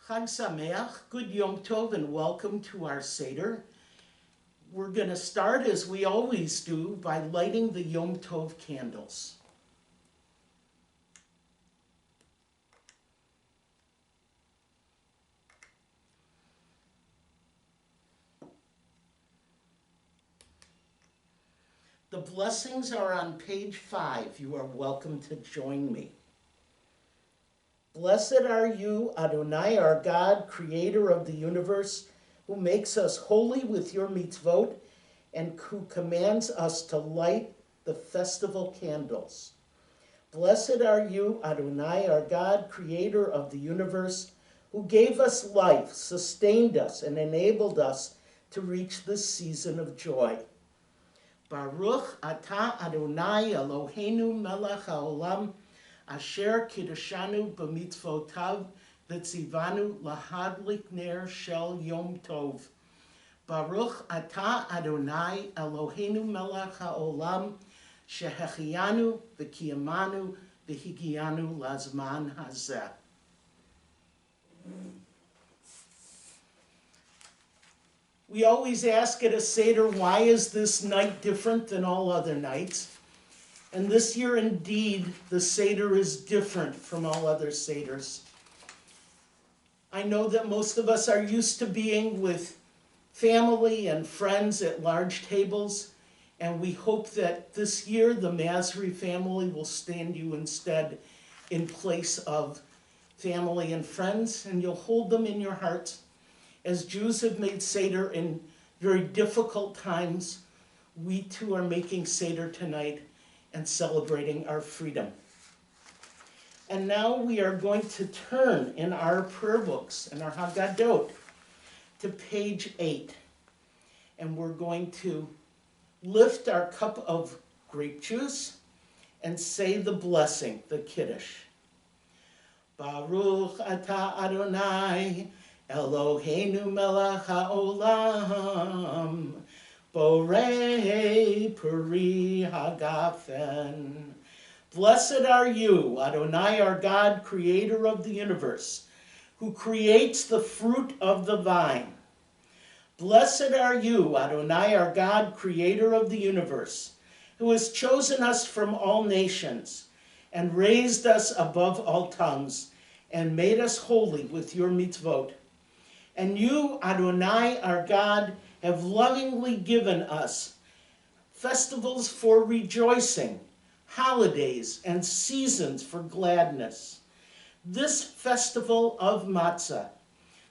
Chag Sameach, good Yom Tov, and welcome to our Seder. We're going to start, as we always do, by lighting the Yom Tov candles. The blessings are on page 5. You are welcome to join me. Blessed are you, Adonai, our God, creator of the universe, who makes us holy with your mitzvot and who commands us to light the festival candles. Blessed are you, Adonai, our God, creator of the universe, who gave us life, sustained us, and enabled us to reach this season of joy. Baruch atah Adonai Eloheinu melech haolam, asher kiddushanu b'mitzvotav v'tzivanu lahadlik ner shel Yom Tov. Baruch atah Adonai Eloheinu melech haolam, shehechianu v'kiyamanu v'higianu lazman hazeh. We always ask at a Seder, why is this night different than all other nights? And this year, indeed, the Seder is different from all other Seders. I know that most of us are used to being with family and friends at large tables, and we hope that this year the Massry family will stand you instead in place of family and friends, and you'll hold them in your hearts. As Jews have made Seder in very difficult times, we too are making Seder tonight and celebrating our freedom. And now we are going to turn in our prayer books and our Haggadot to page 8. And we're going to lift our cup of grape juice and say the blessing, the Kiddush. Baruch atah Adonai Eloheinu melech haolam, borei peri hagafen. Blessed are you, Adonai, our God, creator of the universe, who creates the fruit of the vine. Blessed are you, Adonai, our God, creator of the universe, who has chosen us from all nations and raised us above all tongues and made us holy with your mitzvot. And you, Adonai, our God, have lovingly given us festivals for rejoicing, holidays, and seasons for gladness. This festival of matzah,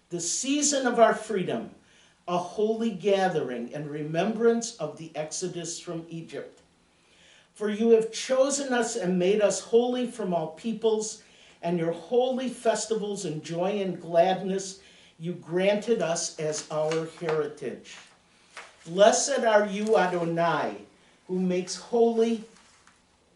the season of our freedom, a holy gathering and remembrance of the exodus from Egypt. For you have chosen us and made us holy from all peoples, and your holy festivals and joy and gladness you granted us as our heritage. Blessed are you, Adonai, who makes holy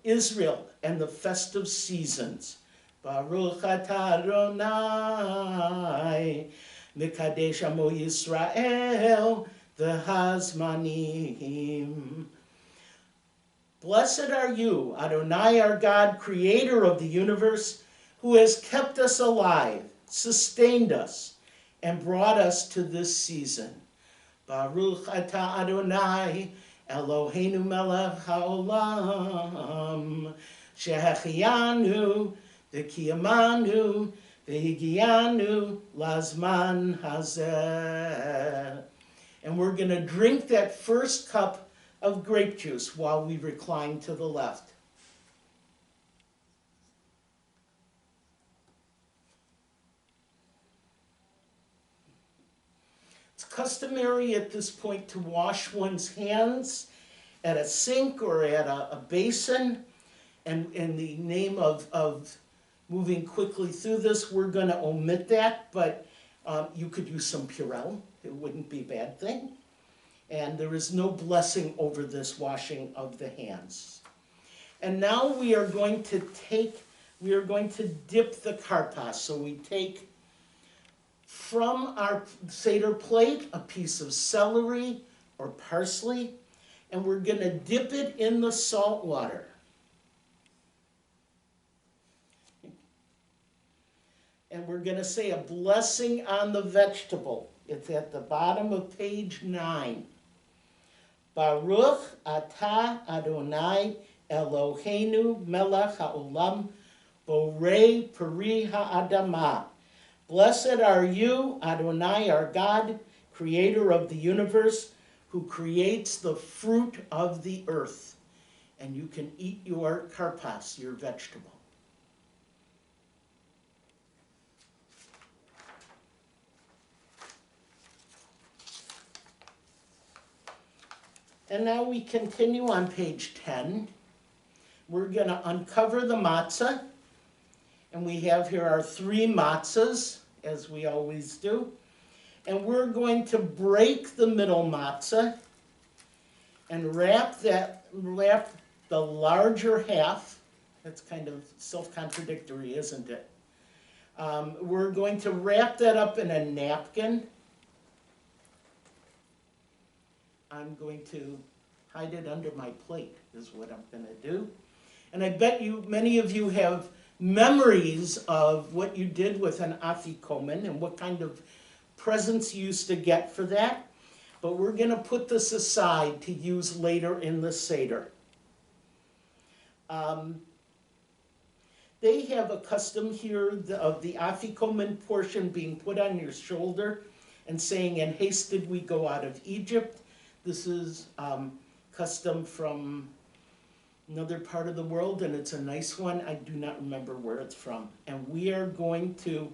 Israel and the festive seasons. Baruch atah Adonai, Mekadesh Amo Yisrael, v'hazmanim. Blessed are you, Adonai, our God, creator of the universe, who has kept us alive, sustained us, and brought us to this season. Baruch atah Adonai, Eloheinu melech haolam, shehechianu v'kiyamanu v'higianu lazman hazeh. And we're going to drink that first cup of grape juice while we recline to the left. Customary at this point to wash one's hands at a sink or at a basin, and in the name of moving quickly through this, we're going to omit that, but you could use some Purell. It wouldn't be a bad thing. And there is no blessing over this washing of the hands. And now we are going to dip the karpas. So we take from our Seder plate a piece of celery or parsley, and we're going to dip it in the salt water. And we're going to say a blessing on the vegetable. It's at the bottom of page 9. Baruch atah Adonai Eloheinu melech haolam borei peri ha'adamah. Blessed are you, Adonai, our God, creator of the universe, who creates the fruit of the earth. And you can eat your karpas, your vegetable. And now we continue on page 10. We're going to uncover the matzah. And we have here our 3 matzahs, as we always do. And we're going to break the middle matzah and wrap the larger half. That's kind of self-contradictory, isn't it? We're going to wrap that up in a napkin. I'm going to hide it under my plate, is what I'm going to do. And I bet you, many of you have memories of what you did with an afikomen and what kind of presents you used to get for that. But we're going to put this aside to use later in the Seder. They have a custom here of the afikomen portion being put on your shoulder and saying, "In haste did we go out of Egypt." This is custom from another part of the world, and it's a nice one. I do not remember where it's from. And we are going to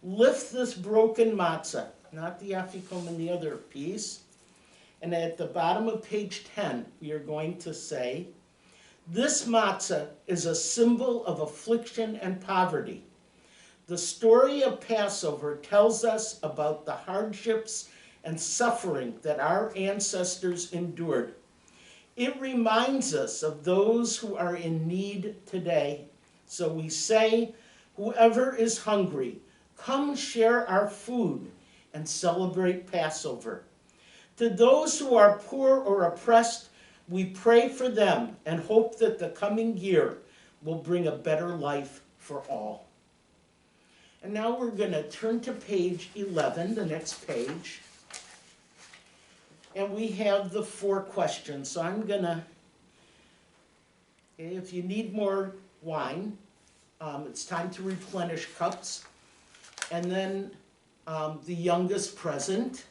lift this broken matzah, not the afikomen, the other piece. And at the bottom of page 10, we are going to say, "This matzah is a symbol of affliction and poverty. The story of Passover tells us about the hardships and suffering that our ancestors endured. It reminds us of those who are in need today. So we say, whoever is hungry, come share our food and celebrate Passover. To those who are poor or oppressed, we pray for them and hope that the coming year will bring a better life for all." And now we're going to turn to page 11, the next page. And we have the 4 questions. So I'm going to, if you need more wine, it's time to replenish cups. And then the youngest present,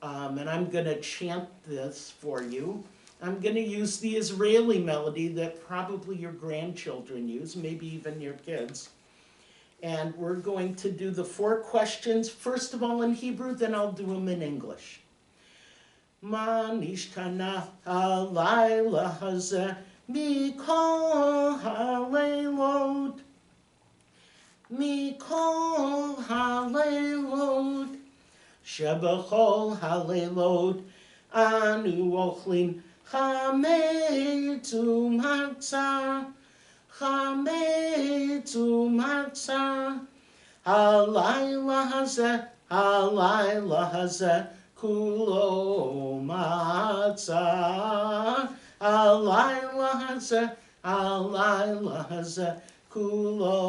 and I'm going to chant this for you. I'm going to use the Israeli melody that probably your grandchildren use, maybe even your kids. And we're going to do the 4 questions, first of all in Hebrew, then I'll do them in English. Ma nishtana halayla hazeh mikol haleilot mikol haleilot shebechol haleilot anu ochlin chametz umatzah chametz umatzah halayla hazeh kulo matzah, alayla hazeh, kulo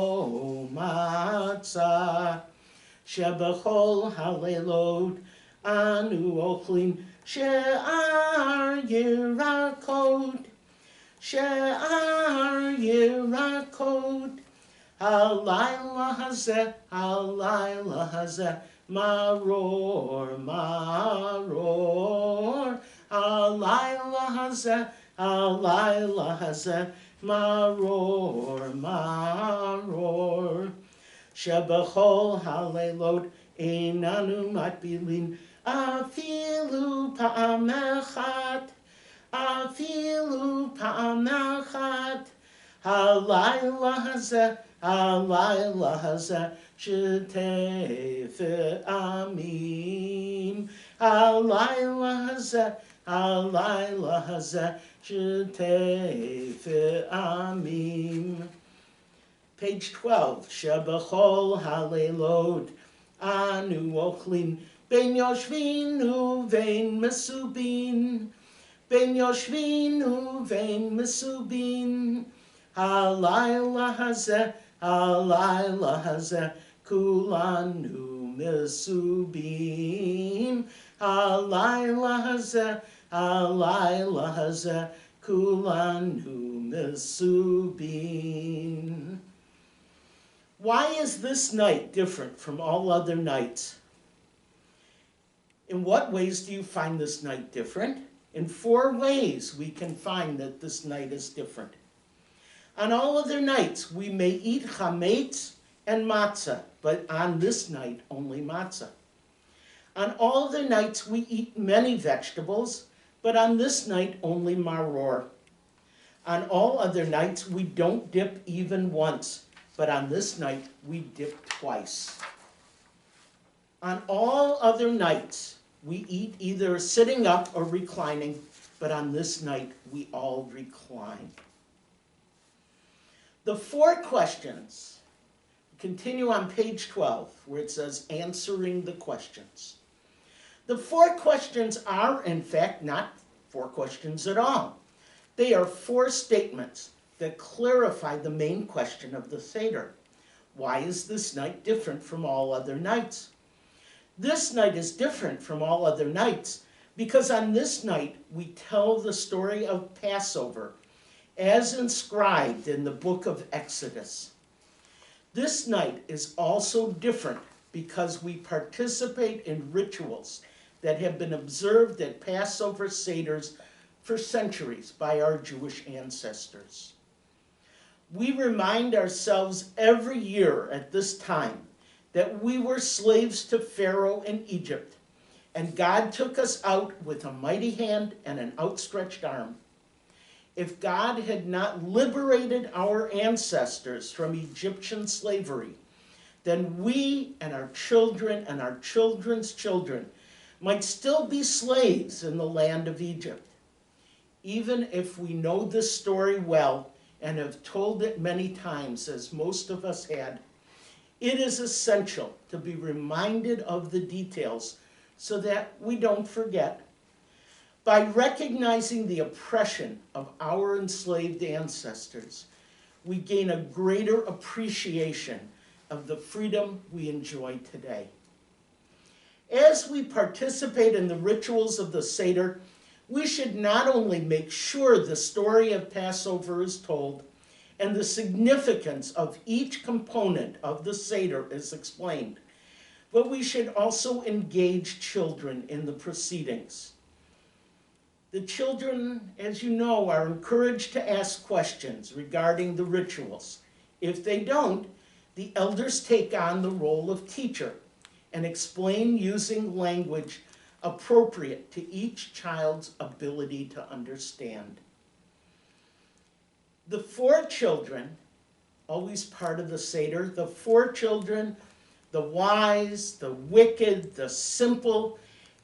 matzah. Shebechol halelot anu ochlin she'ar yirakot, halayla hazeh, maror, halayla hazeh, maror. Shebechol halelot einanu matbilin afilu pa'am echat, halayla hazeh, shetefet amim, halayla hazeh, shetefet amim. Page 12, Shebechol halelot anu ochlin ben yoshvinu vein mesubin, halayla hazeh, kulanu mesubim. Halayla hazeh, kulanu mesubim. Why is this night different from all other nights? In what ways do you find this night different? In 4 ways we can find that this night is different. On all other nights we may eat chametz and matzah, but on this night only matzah. On all other nights we eat many vegetables, but on this night only maror. On all other nights we don't dip even once, but on this night we dip twice. On all other nights we eat either sitting up or reclining, but on this night we all recline. The 4 questions continue on page 12, where it says answering the questions. The 4 questions are, in fact, not 4 questions at all. They are 4 statements that clarify the main question of the Seder. Why is this night different from all other nights? This night is different from all other nights because on this night we tell the story of Passover as inscribed in the book of Exodus. This night is also different because we participate in rituals that have been observed at Passover Seders for centuries by our Jewish ancestors. We remind ourselves every year at this time that we were slaves to Pharaoh in Egypt, and God took us out with a mighty hand and an outstretched arm. If God had not liberated our ancestors from Egyptian slavery, then we and our children and our children's children might still be slaves in the land of Egypt. Even if we know this story well and have told it many times, as most of us had, it is essential to be reminded of the details so that we don't forget. By recognizing the oppression of our enslaved ancestors, we gain a greater appreciation of the freedom we enjoy today. As we participate in the rituals of the Seder, we should not only make sure the story of Passover is told and the significance of each component of the Seder is explained, but we should also engage children in the proceedings. The children, as you know, are encouraged to ask questions regarding the rituals. If they don't, the elders take on the role of teacher and explain using language appropriate to each child's ability to understand. The 4 children, always part of the Seder, the 4 children, the wise, the wicked, the simple,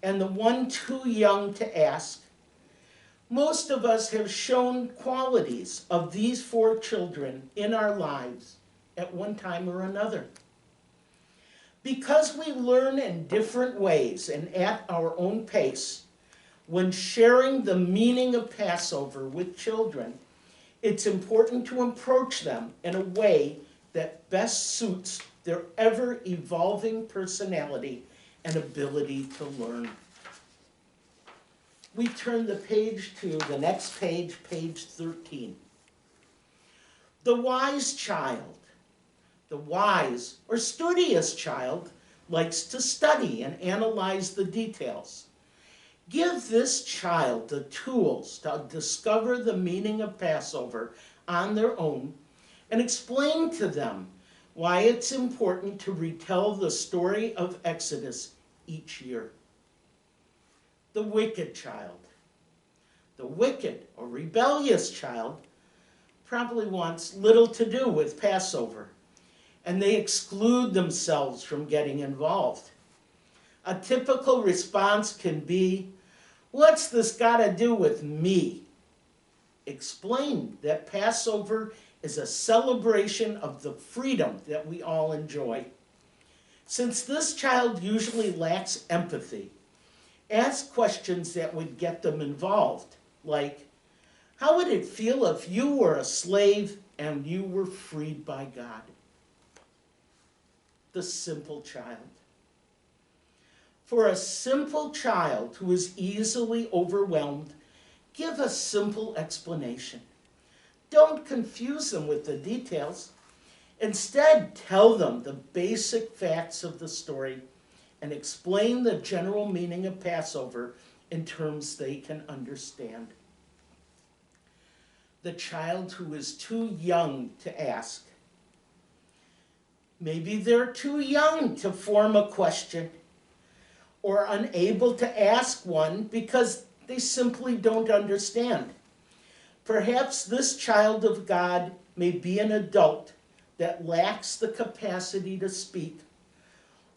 and the one too young to ask. Most of us have shown qualities of these 4 children in our lives at one time or another. Because we learn in different ways and at our own pace, when sharing the meaning of Passover with children, it's important to approach them in a way that best suits their ever-evolving personality and ability to learn. We turn the page to the next page, page 13. The wise child. The wise or studious child likes to study and analyze the details. Give this child the tools to discover the meaning of Passover on their own and explain to them why it's important to retell the story of Exodus each year. The wicked child. The wicked or rebellious child probably wants little to do with Passover, and they exclude themselves from getting involved. A typical response can be, "What's this got to do with me?" Explain that Passover is a celebration of the freedom that we all enjoy. Since this child usually lacks empathy, ask questions that would get them involved, like, how would it feel if you were a slave and you were freed by God? the simple child. For a simple child who is easily overwhelmed, give a simple explanation. Don't confuse them with the details. Instead, tell them the basic facts of the story and explain the general meaning of Passover in terms they can understand. The child who is too young to ask. Maybe they're too young to form a question or unable to ask one because they simply don't understand. Perhaps this child of God may be an adult that lacks the capacity to speak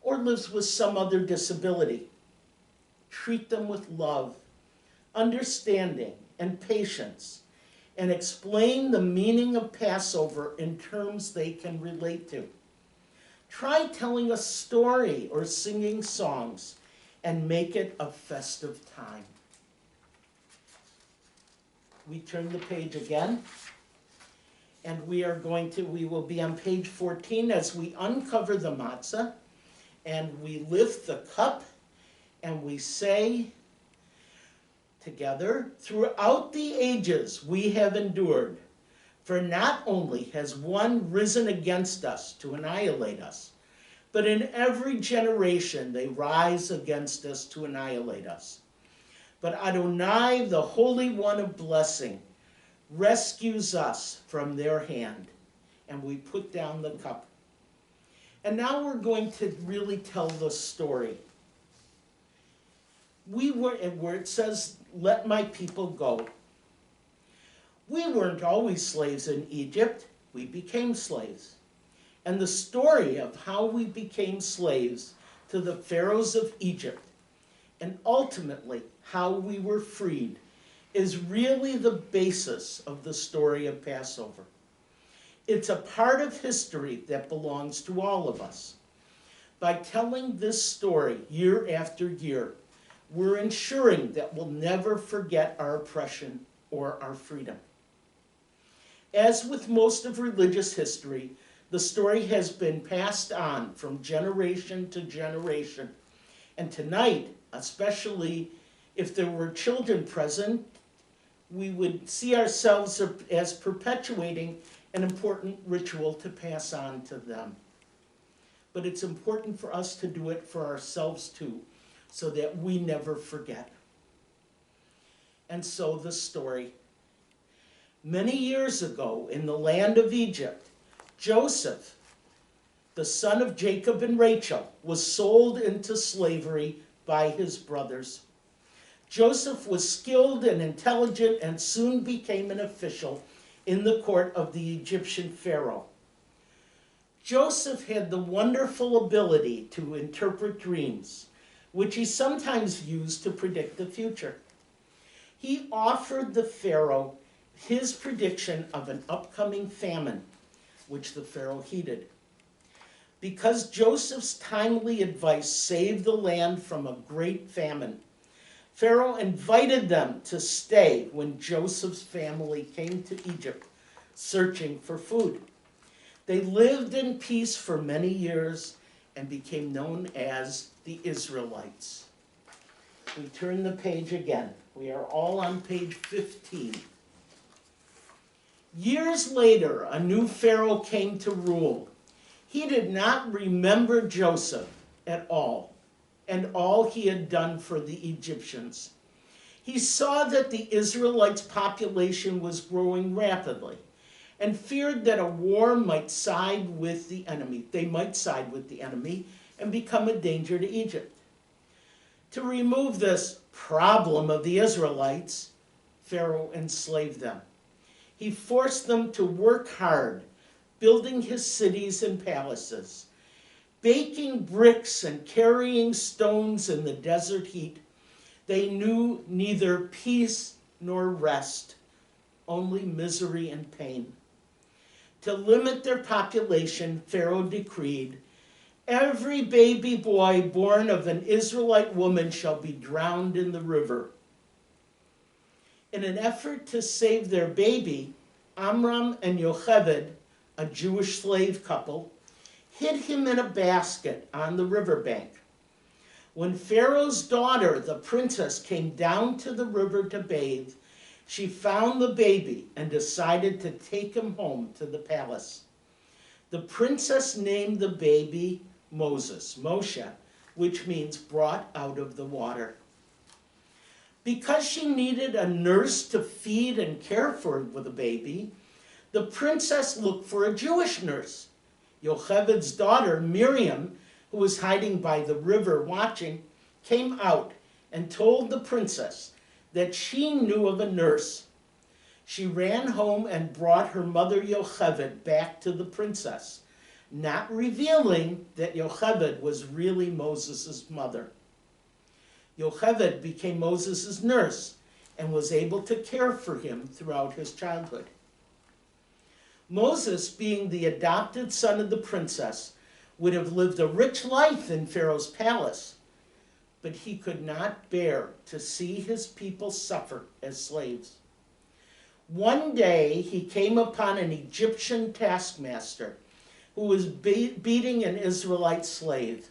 or lives with some other disability. Treat them with love, understanding, and patience, and explain the meaning of Passover in terms they can relate to. Try telling a story or singing songs and make it a festive time. We turn the page again, and we will be on page 14 as we uncover the matzah, and we lift the cup, and we say together, throughout the ages we have endured, for not only has one risen against us to annihilate us, but in every generation they rise against us to annihilate us. But Adonai, the Holy One of blessing, rescues us from their hand. And we put down the cup. And now we're going to really tell the story. Where it says, let my people go. We weren't always slaves in Egypt. We became slaves. And the story of how we became slaves to the pharaohs of Egypt, and ultimately how we were freed, is really the basis of the story of Passover. It's a part of history that belongs to all of us. By telling this story year after year, we're ensuring that we'll never forget our oppression or our freedom. As with most of religious history, the story has been passed on from generation to generation. And tonight, especially if there were children present, we would see ourselves as perpetuating an important ritual to pass on to them. But it's important for us to do it for ourselves too, so that we never forget. And so the story. Many years ago, in the land of Egypt, Joseph, the son of Jacob and Rachel, was sold into slavery by his brothers. Joseph was skilled and intelligent and soon became an official in the court of the Egyptian Pharaoh. Joseph had the wonderful ability to interpret dreams, which he sometimes used to predict the future. He offered the Pharaoh his prediction of an upcoming famine, which the Pharaoh heeded. Because Joseph's timely advice saved the land from a great famine, Pharaoh invited them to stay when Joseph's family came to Egypt, searching for food. They lived in peace for many years and became known as the Israelites. We turn the page again. We are all on page 15. Years later, a new Pharaoh came to rule. He did not remember Joseph at all, and all he had done for the Egyptians. He saw that the Israelites' population was growing rapidly and feared that a war might side with the enemy. They might side with the enemy and become a danger to Egypt. To remove this problem of the Israelites, Pharaoh enslaved them. He forced them to work hard, building his cities and palaces, baking bricks and carrying stones in the desert heat. They knew neither peace nor rest, only misery and pain. To limit their population, Pharaoh decreed, "Every baby boy born of an Israelite woman shall be drowned in the river." In an effort to save their baby, Amram and Yocheved, a Jewish slave couple, hid him in a basket on the riverbank. When Pharaoh's daughter, the princess, came down to the river to bathe, she found the baby and decided to take him home to the palace. The princess named the baby Moshe, which means brought out of the water. Because she needed a nurse to feed and care for the baby, the princess looked for a Jewish nurse. Yocheved's daughter, Miriam, who was hiding by the river watching, came out and told the princess that she knew of a nurse. She ran home and brought her mother Yocheved back to the princess, not revealing that Yocheved was really Moses' mother. Yocheved became Moses' nurse and was able to care for him throughout his childhood. Moses, being the adopted son of the princess, would have lived a rich life in Pharaoh's palace, but he could not bear to see his people suffer as slaves. One day he came upon an Egyptian taskmaster who was beating an Israelite slave.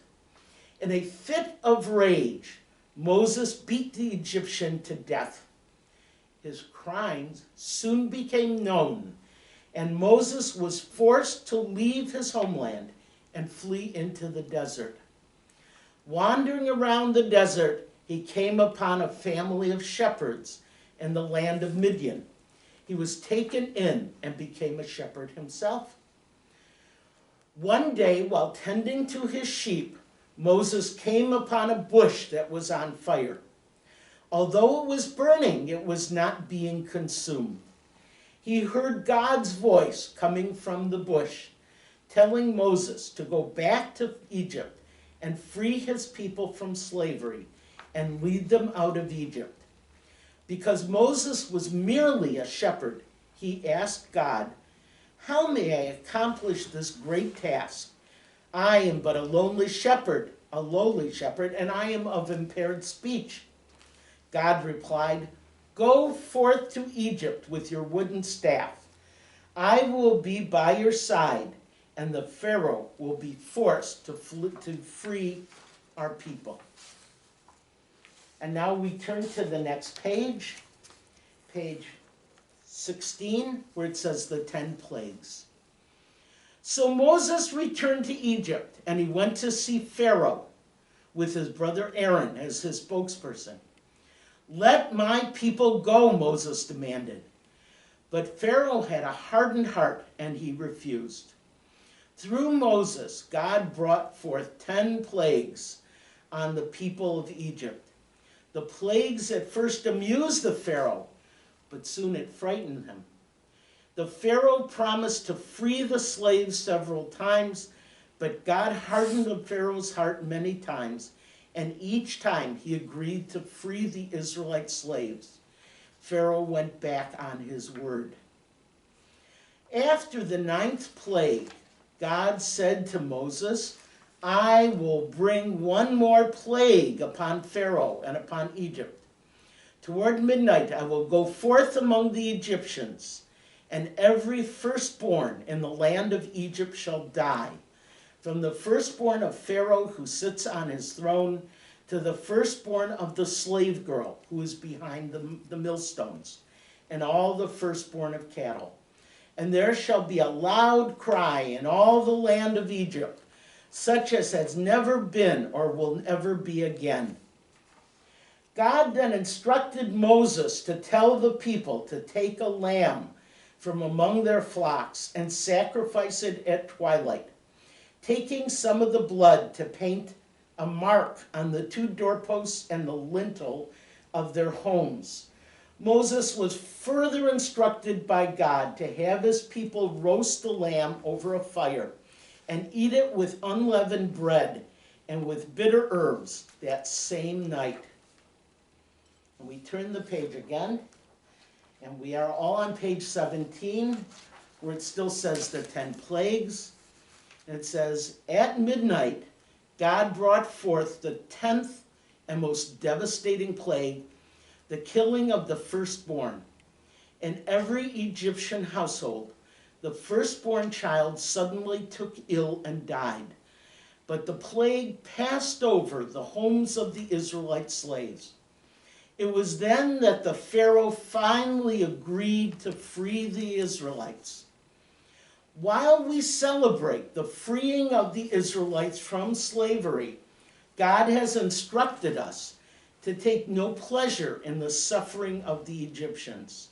In a fit of rage, Moses beat the Egyptian to death. His crimes soon became known, and Moses was forced to leave his homeland and flee into the desert. Wandering around the desert, he came upon a family of shepherds in the land of Midian. He was taken in and became a shepherd himself. One day, while tending to his sheep, Moses came upon a bush that was on fire. Although it was burning, it was not being consumed. He heard God's voice coming from the bush, telling Moses to go back to Egypt and free his people from slavery and lead them out of Egypt. Because Moses was merely a shepherd, he asked God, "How may I accomplish this great task? I am but a lowly shepherd, and I am of impaired speech." God replied, "Go forth to Egypt with your wooden staff. I will be by your side, and the Pharaoh will be forced to free our people." And now we turn to the next page, page 16, where it says the 10 plagues. So Moses returned to Egypt, and he went to see Pharaoh with his brother Aaron as his spokesperson. "Let my people go," Moses demanded. But Pharaoh had a hardened heart, and he refused. Through Moses, God brought forth 10 plagues on the people of Egypt. The plagues at first amused the Pharaoh, but soon it frightened him. The Pharaoh promised to free the slaves several times, but God hardened the Pharaoh's heart many times, and each time he agreed to free the Israelite slaves. Pharaoh went back on his word. After the 9th plague, God said to Moses, "I will bring one more plague upon Pharaoh and upon Egypt. Toward midnight I will go forth among the Egyptians, and every firstborn in the land of Egypt shall die, from the firstborn of Pharaoh who sits on his throne to the firstborn of the slave girl who is behind the millstones, and all the firstborn of cattle. And there shall be a loud cry in all the land of Egypt, such as has never been or will ever be again." God then instructed Moses to tell the people to take a lamb from among their flocks and sacrifice it at twilight, taking some of the blood to paint a mark on the 2 doorposts and the lintel of their homes. Moses was further instructed by God to have his people roast the lamb over a fire and eat it with unleavened bread and with bitter herbs that same night. And we turn the page again, and we are all on page 17, where it still says the 10 plagues. And it says, "At midnight, God brought forth the 10th and most devastating plague, the killing of the firstborn. In every Egyptian household, the firstborn child suddenly took ill and died. But the plague passed over the homes of the Israelite slaves. It was then that the Pharaoh finally agreed to free the Israelites. While we celebrate the freeing of the Israelites from slavery, God has instructed us to take no pleasure in the suffering of the Egyptians.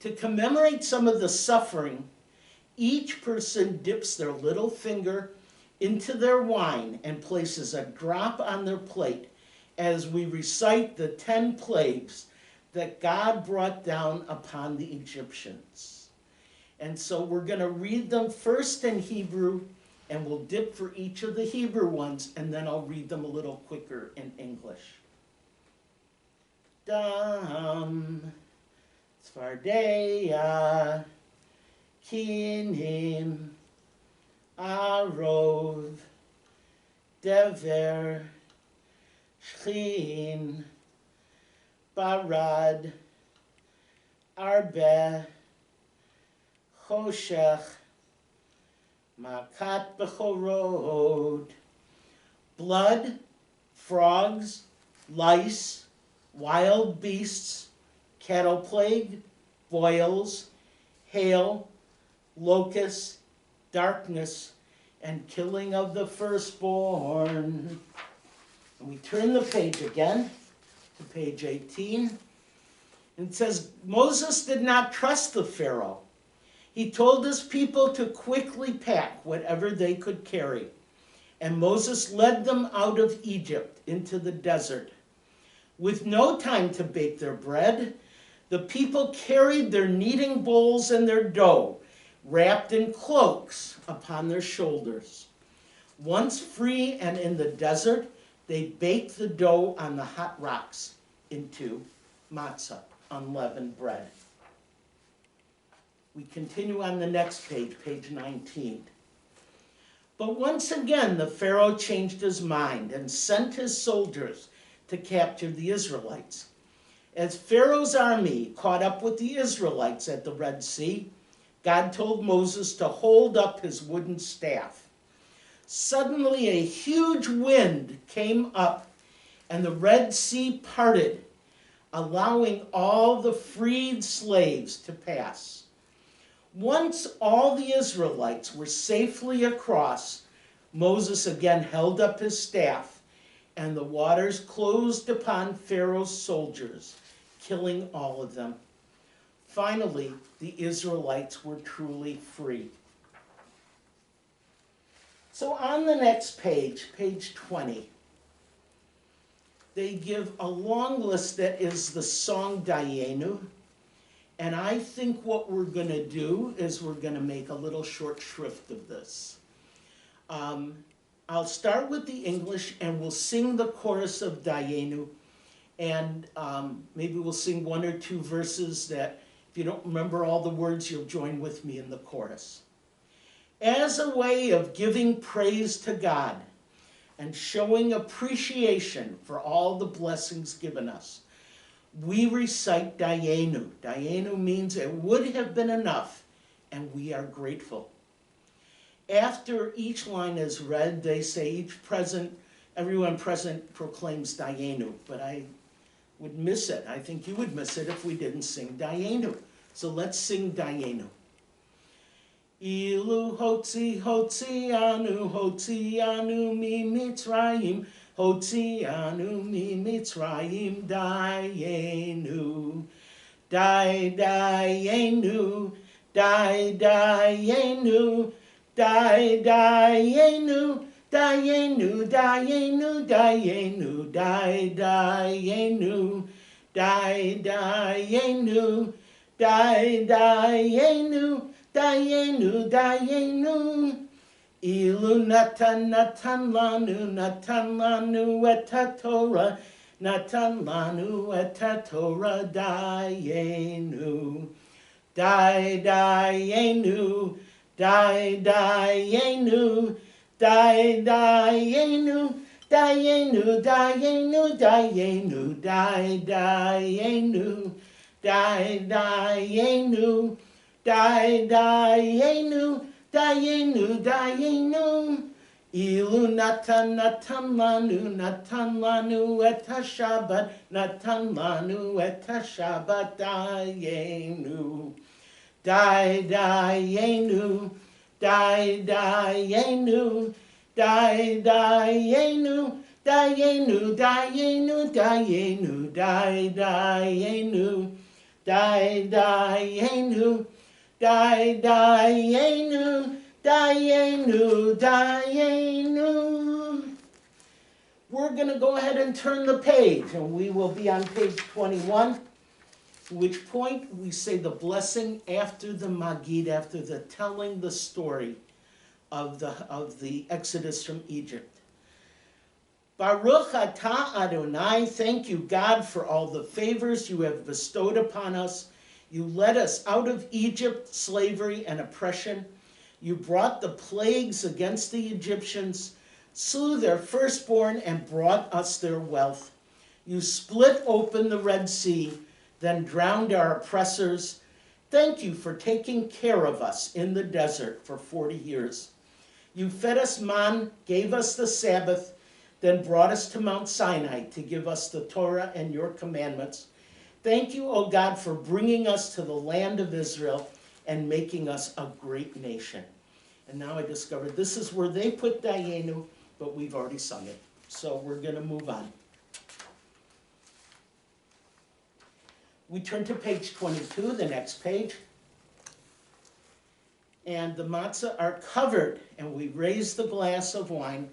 To commemorate some of the suffering, each person dips their little finger into their wine and places a drop on their plate as we recite the 10 plagues that God brought down upon the Egyptians. And so we're going to read them first in Hebrew, and we'll dip for each of the Hebrew ones, and then I'll read them a little quicker in English. Dam, Tzvardeya, Kinim, Arov, Dever, Shchin, Barad, Arbe, Choshech, Makat Bechorod, blood, frogs, lice, wild beasts, cattle plague, boils, hail, locusts, darkness, and killing of the firstborn. And we turn the page again to page 18. And it says, Moses did not trust the Pharaoh. He told his people to quickly pack whatever they could carry. And Moses led them out of Egypt into the desert. With no time to bake their bread, the people carried their kneading bowls and their dough, wrapped in cloaks upon their shoulders. Once free and in the desert, they baked the dough on the hot rocks into matzah, unleavened bread. We continue on the next page, page 19. But once again, the Pharaoh changed his mind and sent his soldiers to capture the Israelites. As Pharaoh's army caught up with the Israelites at the Red Sea, God told Moses to hold up his wooden staff. Suddenly a huge wind came up, and the Red Sea parted, allowing all the freed slaves to pass. Once all the Israelites were safely across, Moses again held up his staff, and the waters closed upon Pharaoh's soldiers, killing all of them. Finally, the Israelites were truly free. So on the next page, page 20, they give a long list that is the song Dayenu. And I think what we're going to do is we're going to make a little short shrift of this. I'll start with the English, and we'll sing the chorus of Dayenu. And maybe we'll sing one or two verses that, if you don't remember all the words, you'll join with me in the chorus. As a way of giving praise to God and showing appreciation for all the blessings given us, we recite Dayenu. Dayenu means it would have been enough, and we are grateful. After each line is read, they say everyone present proclaims Dayenu, but I would miss it. I think you would miss it if we didn't sing Dayenu. So let's sing Dayenu. Ilu hotzianu mi Mitzrayim, hotzianu mi Mitzrayim, Dayenu, Dayenu, Dayenu, Dayenu, Dayenu, Dayenu, Dayenu, Dayenu, Dayenu, Dayenu, Dayenu, Dayenu. Ilu natan lanu et Torah, natan lanu et Torah, Dayenu, Dayenu, Dayenu, Dayenu, Dayenu, Dayenu, Dayenu, Dayenu, Dayenu, Dayenu, Dayenu, Dayenu. Ilu natan lanu et ha-Shabbat, natan lanu et ha-Shabbat, Dayenu. Dayenu, Dayenu, Dayenu, Dayenu, Dayenu, Dayenu, Dayenu, Dayenu, Dayenu, Dayenu, Dayenu. We're going to go ahead and turn the page, and we will be on page 21, at which point we say the blessing after the Magid, after the telling the story of the Exodus from Egypt. Baruch atah Adonai, thank you, God, for all the favors you have bestowed upon us. You led us out of Egypt, slavery and oppression. You brought the plagues against the Egyptians, slew their firstborn, and brought us their wealth. You split open the Red Sea, then drowned our oppressors. Thank you for taking care of us in the desert for 40 years. You fed us man, gave us the Sabbath, then brought us to Mount Sinai to give us the Torah and your commandments. Thank you, O God, for bringing us to the land of Israel and making us a great nation. And now I discovered this is where they put Dayenu, but we've already sung it. So we're going to move on. We turn to page 22, the next page. And the matzah are covered, and we raise the glass of wine.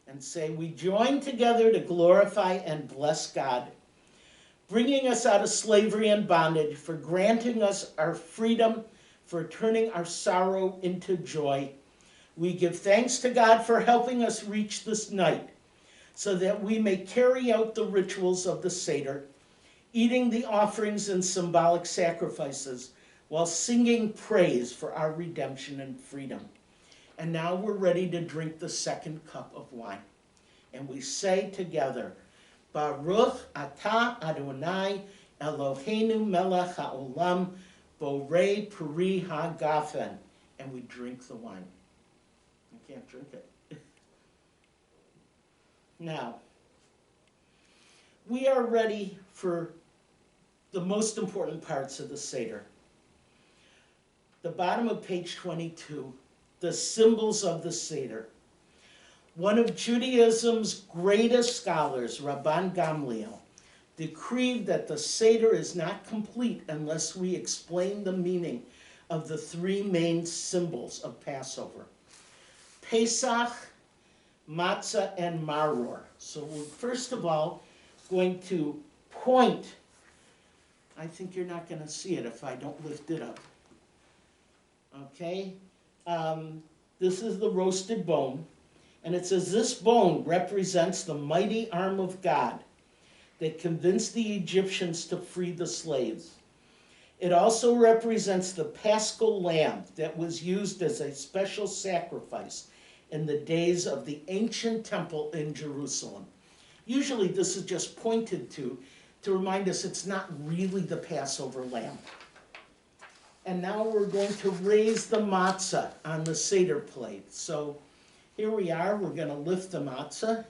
And say, we join together to glorify and bless God, bringing us out of slavery and bondage, for granting us our freedom, for turning our sorrow into joy. We give thanks to God for helping us reach this night, so that we may carry out the rituals of the Seder, eating the offerings and symbolic sacrifices, while singing praise for our redemption and freedom. And now we're ready to drink the second cup of wine. And we say together, Baruch atah Adonai Eloheinu melech haolam borei peri hagafen. And we drink the wine. You can't drink it. Now, we are ready for the most important parts of the Seder. The bottom of page 22. The symbols of the Seder. One of Judaism's greatest scholars, Rabban Gamliel, decreed that the Seder is not complete unless we explain the meaning of the three main symbols of Passover: Pesach, matzah, and maror. So we're first of all going to point. I think you're not going to see it if I don't lift it up. Okay? This is the roasted bone, and it says this bone represents the mighty arm of God that convinced the Egyptians to free the slaves. It also represents the paschal lamb that was used as a special sacrifice in the days of the ancient temple in Jerusalem. Usually this is just pointed to remind us it's not really the Passover lamb. And now we're going to raise the matzah on the Seder plate. So here we are. We're going to lift the matzah,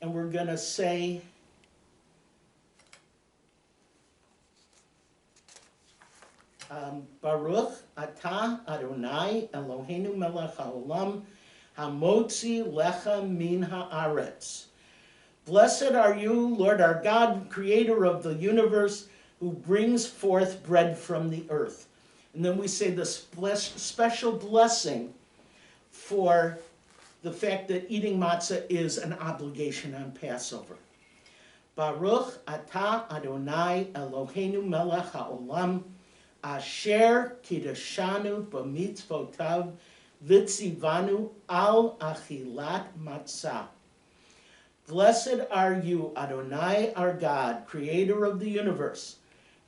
and we're going to say, Baruch atah Adonai Eloheinu melech haolam hamotzi lecha min haaretz. Blessed are you, Lord our God, creator of the universe, who brings forth bread from the earth. And then we say this special blessing for the fact that eating matzah is an obligation on Passover. Baruch atah Adonai Eloheinu melech haolam asher kiddushanu b'mitzvotav v'tzivanu al achilat matzah. Blessed are you, Adonai our God, creator of the universe,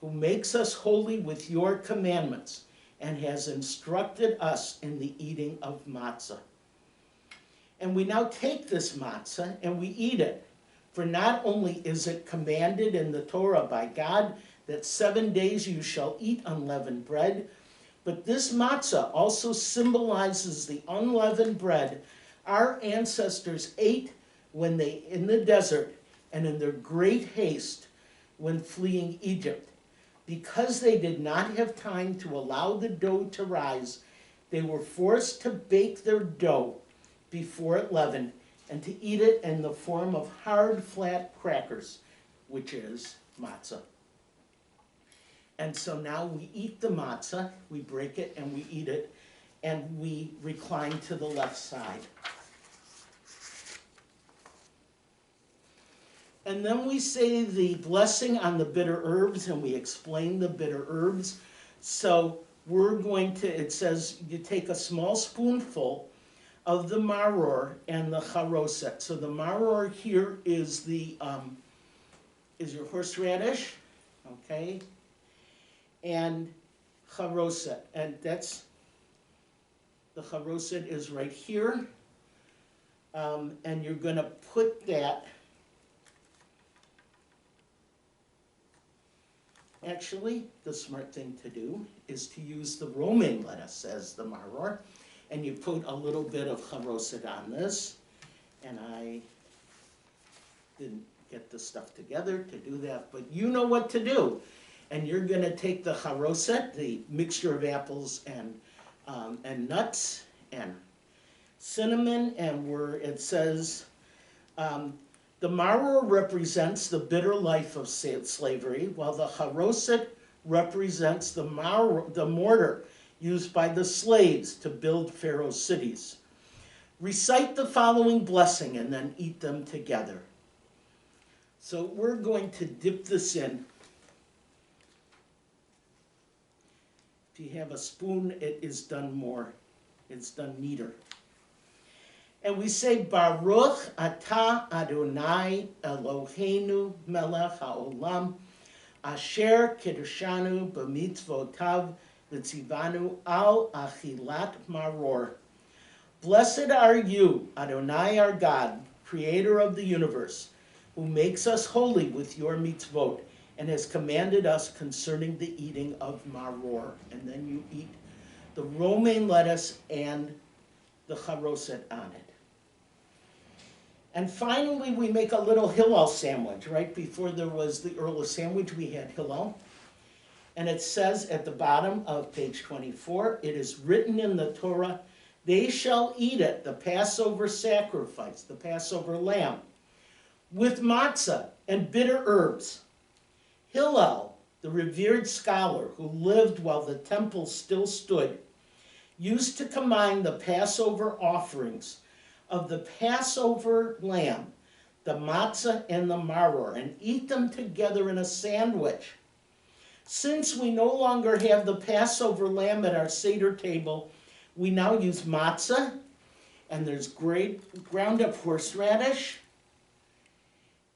who makes us holy with your commandments and has instructed us in the eating of matzah. And we now take this matzah and we eat it. For not only is it commanded in the Torah by God that 7 days you shall eat unleavened bread, but this matzah also symbolizes the unleavened bread our ancestors ate when they in the desert and in their great haste when fleeing Egypt. Because they did not have time to allow the dough to rise, they were forced to bake their dough before it leavened and to eat it in the form of hard, flat crackers, which is matzah. And so now we eat the matzah, we break it and we eat it, and we recline to the left side. And then we say the blessing on the bitter herbs, and we explain the bitter herbs. So we're going to, it says you take a small spoonful of the maror and the charoset. So the maror here is the is your horseradish, okay, and charoset, and that's the charoset is right here, and you're going to put that. Actually, the smart thing to do is to use the romaine lettuce as the maror, and you put a little bit of charoset on this, and I didn't get the stuff together to do that, but you know what to do. And you're going to take the haroset, the mixture of apples and nuts and cinnamon, and where it says the maro represents the bitter life of slavery, while the haroset represents the mortar used by the slaves to build Pharaoh's cities. Recite the following blessing and then eat them together. So we're going to dip this in. If you have a spoon, it is done more. It's done neater. And we say, Baruch atah Adonai Eloheinu melech haolam, asher kiddushanu b'mitzvotav v'tzivanu al achilat maror. Blessed are you, Adonai our God, creator of the universe, who makes us holy with your mitzvot, and has commanded us concerning the eating of maror. And then you eat the romaine lettuce and the charoset on it. And finally, we make a little hillel sandwich. Right before there was the earlier sandwich, we had hillel. And it says at the bottom of page 24, it is written in the Torah, they shall eat it, the Passover sacrifice, the Passover lamb, with matzah and bitter herbs. Hillel, the revered scholar who lived while the temple still stood, used to combine the Passover offerings of the Passover lamb, the matzah and the maror, and eat them together in a sandwich. Since we no longer have the Passover lamb at our Seder table, we now use matzah, and there's ground up horseradish,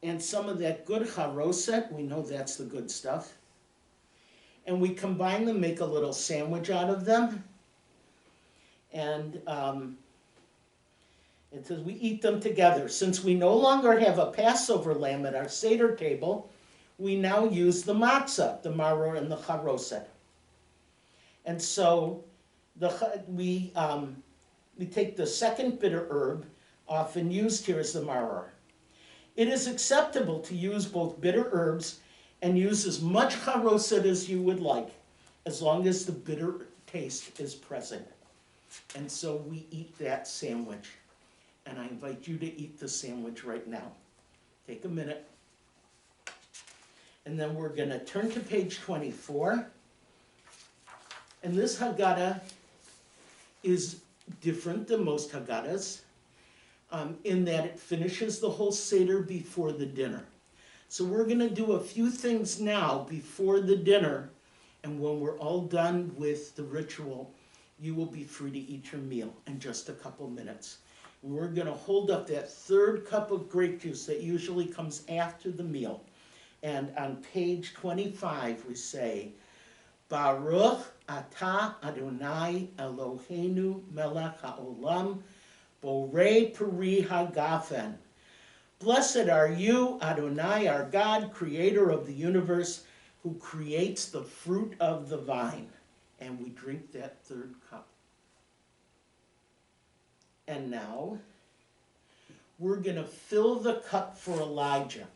and some of that good haroset. We know that's the good stuff. And we combine them, make a little sandwich out of them, and it says we eat them together. Since we no longer have a Passover lamb at our Seder table, we now use the matzah, the maror, and the charoset. And so we take the second bitter herb, often used here as the maror. It is acceptable to use both bitter herbs and use as much charoset as you would like, as long as the bitter taste is present. And so we eat that sandwich. And I invite you to eat the sandwich right now. Take a minute. And then we're going to turn to page 24. And this Haggadah is different than most Haggadahs in that it finishes the whole Seder before the dinner. So we're going to do a few things now before the dinner, and when we're all done with the ritual, you will be free to eat your meal in just a couple minutes. We're going to hold up that third cup of grape juice that usually comes after the meal. And on page 25 we say, Baruch atah Adonai Eloheinu melech haolam, borei peri hagafen, Blessed are you, Adonai, our God, creator of the universe, who creates the fruit of the vine. And we drink that third cup. And now, we're going to fill the cup for Elijah.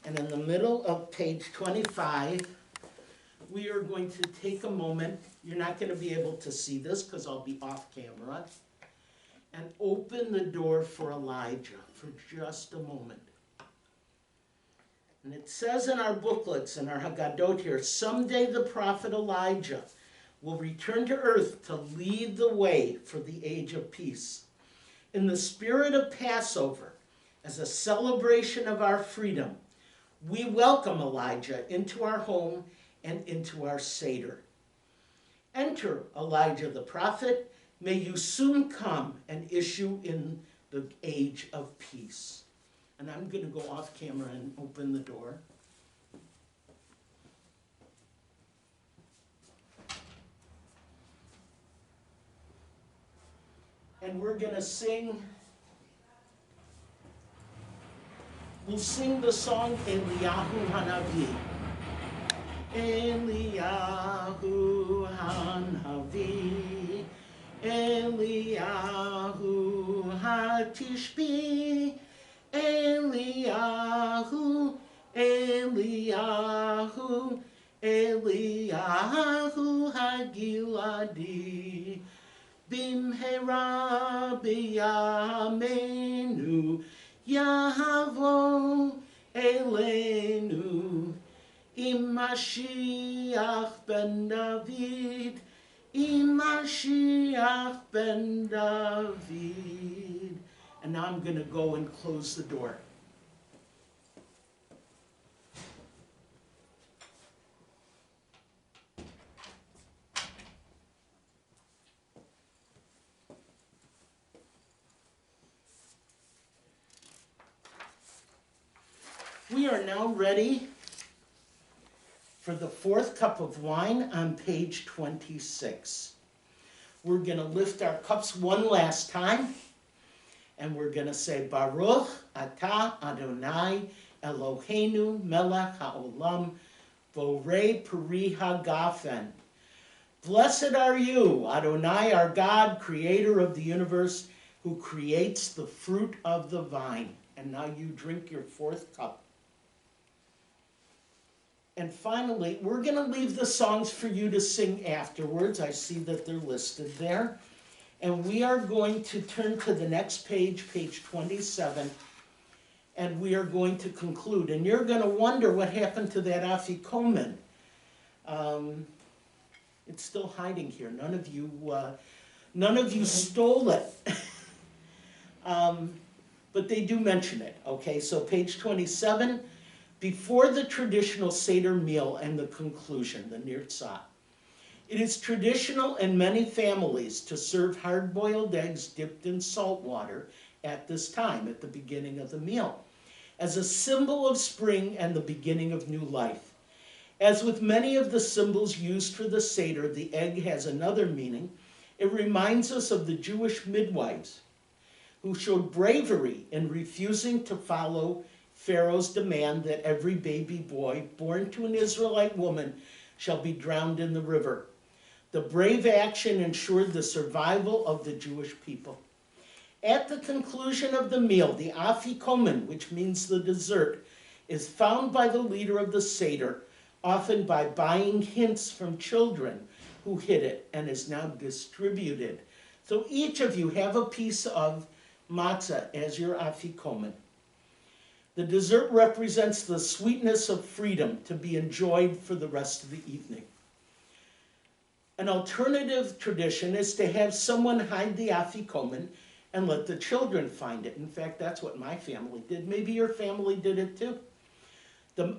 And in the middle of page 25, we are going to take a moment. You're not going to be able to see this because I'll be off camera. And open the door for Elijah for just a moment. And it says in our booklets, in our Haggadot here, someday the prophet Elijah will return to earth to lead the way for the age of peace. In the spirit of Passover, as a celebration of our freedom, we welcome Elijah into our home and into our Seder. Enter, Elijah the prophet. May you soon come and issue in the age of peace. And I'm going to go off camera and open the door. And we're going to sing. We'll sing the song Eliyahu Hanavi. Eliyahu Hanavi. Eliyahu Hatishbi. Eliyahu, Eliyahu, Eliyahu Hagiladi. Bimhera biyamenu Yahavo Elenu. Imashiach ben David. Imashiach ben David. And now I'm going to go and close the door. We are now ready for the fourth cup of wine on page 26. We're going to lift our cups one last time. And we're going to say, Baruch atah Adonai Eloheinu melech haolam borei peri hagafen. Blessed are you, Adonai, our God, creator of the universe, who creates the fruit of the vine. And now you drink your fourth cup. And finally, we're going to leave the songs for you to sing afterwards. I see that they're listed there. And we are going to turn to the next page, page 27, and we are going to conclude. And you're going to wonder what happened to that afikomen. It's still hiding here. None of you stole it. But they do mention it. Okay, so page 27, before the traditional Seder meal and the conclusion, the recite. It is traditional in many families to serve hard-boiled eggs dipped in salt water at this time, at the beginning of the meal, as a symbol of spring and the beginning of new life. As with many of the symbols used for the Seder, the egg has another meaning. It reminds us of the Jewish midwives who showed bravery in refusing to follow Pharaoh's demand that every baby boy born to an Israelite woman shall be drowned in the river. The brave action ensured the survival of the Jewish people. At the conclusion of the meal, the afikomen, which means the dessert, is found by the leader of the Seder, often by buying hints from children who hid it, and is now distributed. So each of you have a piece of matzah as your afikomen. The dessert represents the sweetness of freedom to be enjoyed for the rest of the evening. An alternative tradition is to have someone hide the afikomen and let the children find it. In fact, that's what my family did. Maybe your family did it too.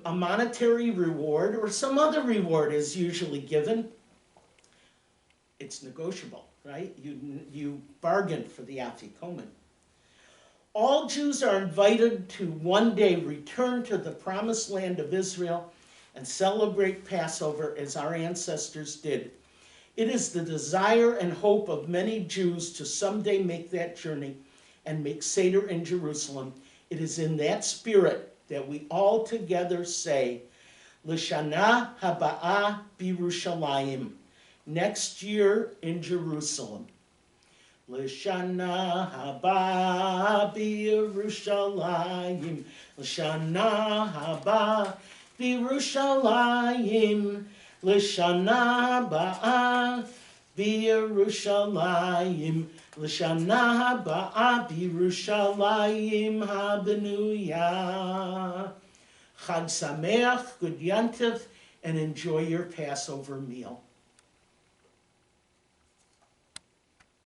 A monetary reward or some other reward is usually given. It's negotiable, right? You bargain for the afikomen. All Jews are invited to one day return to the promised land of Israel and celebrate Passover as our ancestors did. It is the desire and hope of many Jews to someday make that journey and make Seder in Jerusalem, it is in that spirit that we all together say, L'shana haba'ah b'Yerushalayim, next year in Jerusalem. L'shana haba b'Yerushalayim, L'shana haba b'Yerushalayim, L'shana haba b'Yerushalayim, L'shana haba b'Yerushalayim habenuya. Chag Sameach, good Yantiv, and enjoy your Passover meal.